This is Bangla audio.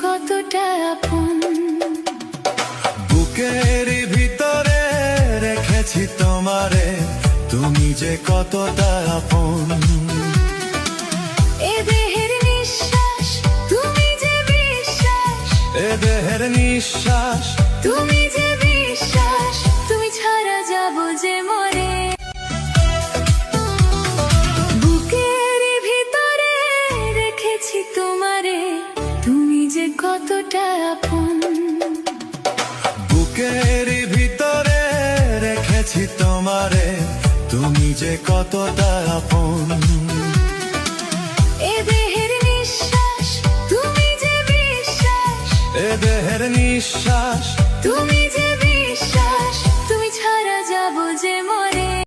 কতটা আপন। বুকের ভিতরে রেখেছি তোমারে, তুমি যে কতটা আপন। এ দেহের নিঃশ্বাস তুমি যে বিশ্বাস, এ দেহের নিঃশ্বাস তুমি যে বিশ্বাস, তুমি ছাড়া যাব যে মরে। বুকের ভিতরে রেখেছি তোমারে, তুমি যে কতটা আপন। বুকের ভিতরে রেখেছি তোমারে, তুমি যে কতটা আপন। এ দেহের নিঃশ্বাস তুমি যে বিশ্বাস, এ দেহের নিঃশ্বাস তুমি যে বিশ্বাস, তুমি ছাড়া যাব যে মরে।